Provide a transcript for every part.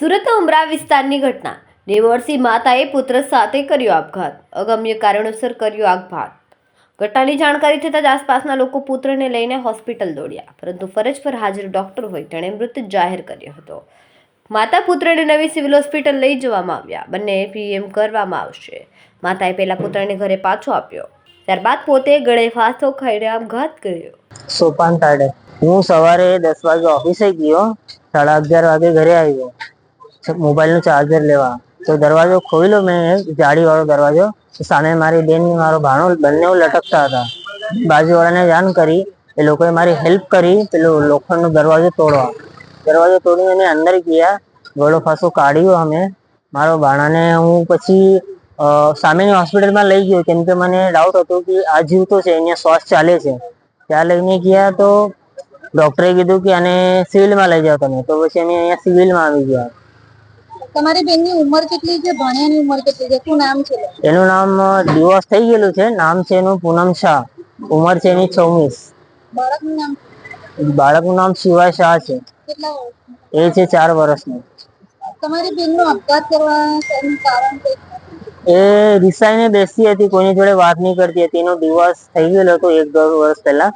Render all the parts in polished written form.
સુરતના ઉમરા વિસ્તારની ઘટના। 9 વર્ષીય માતાએ પુત્ર સાથે કર્યો આપઘાત। અગમ્ય કારણોસર કર્યો આપઘાત। ઘટનાની જાણકારી થતાં જ આસપાસના લોકો પુત્રને લઈને હોસ્પિટલ દોડ્યા, પરંતુ ફરજ પર હાજર ડોક્ટર હોય તેણે મૃત જાહેર કર્યો હતો। માતા પુત્રને નવી સિવિલ હોસ્પિટલ લઈ જવામાં આવ્યા। બંને પીએમ કરવામાં આવશે। માતાએ પહેલા પુત્રને ઘરે પાછો આપ્યો, ત્યારબાદ પોતે ગળે ફાંસો ખાઈને આપઘાત કર્યો। સોપાન તાડે હું સવારે 10 વાગે ઓફિસે ગયો, 11:30 વાગે ઘરે આવ્યો મોબાઈલ નું ચાર્જર લેવા। તો દરવાજો ખોલ્યો મેં, જાળી વાળો દરવાજો, સામે મારી બેન ને મારો ભાણો બંને લટકતા હતા। બાજુવાળાને જાણ કરી, એ લોકોએ મારી હેલ્પ કરી પેલો લોખંડનો દરવાજો તોડવા। દરવાજો તોડીને અમે અંદર ગયા, ગળો ફાંસો કાઢ્યો અમે મારો ભાણાને। હું પછી સામેની હોસ્પિટલમાં લઈ ગયો, કેમ કે મને ડાઉટ હતો કે આ જીવતો છે, અહીંયા શ્વાસ ચાલે છે। ત્યાં લઈને ગયા તો ડોક્ટરે કીધું કે આને સિવિલમાં લઈ જાઓ તમે। તો પછી અમે અહીંયા સિવિલમાં આવી ગયા। તમારી બેનની ઉંમર કેટલી છે? ભણ્યાની ઉંમર કેટલી છે? શું નામ છે? એનું નામ ડિવોર્સ થઈ ગયેલું છે, નામ છે એનું પૂનમ શાહ, ઉંમર છે એની 26। બાળકનું નામ? બાળકનું નામ શિવા શાહ છે। કેટલા વર્ષનું? એ છે 4 વર્ષનું। તમારી બેનનો આપઘાત કરવાનું કારણ કઈ? એ રિસાઈને બેસતી હતી, કોઈની જોડે વાત નહીં કરતી હતી। એનો ડિવોર્સ થઈ ગયેલો હતો 1-2 વર્ષ પહેલા।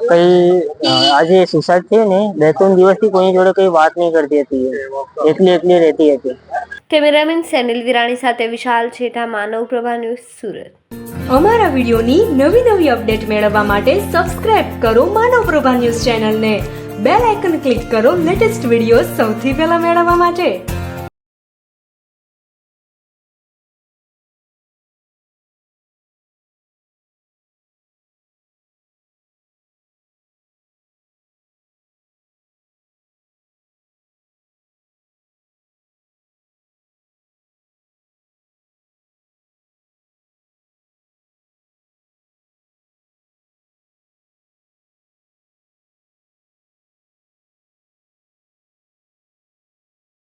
કઈ આજે સુસાઇડ થઈ ને 2-3 દિવસથી કોઈની જોડે કઈ વાત નહીં કરતી હતી, એકલી રહેતી હતી। કેમેરામેન સેનિલ વિરાણી સાથે વિશાલ છેઠા, માનવ પ્રભા ન્યૂઝ, સુરત। અમારા વિડીયોની નવી અપડેટ મેળવવા માટે સબસ્ક્રાઇબ કરો માનવ પ્રભા ન્યૂઝ ચેનલને, બેલ આઇકન ક્લિક કરો લેટેસ્ટ વિડીયો સૌથી પહેલા મેળવવા માટે।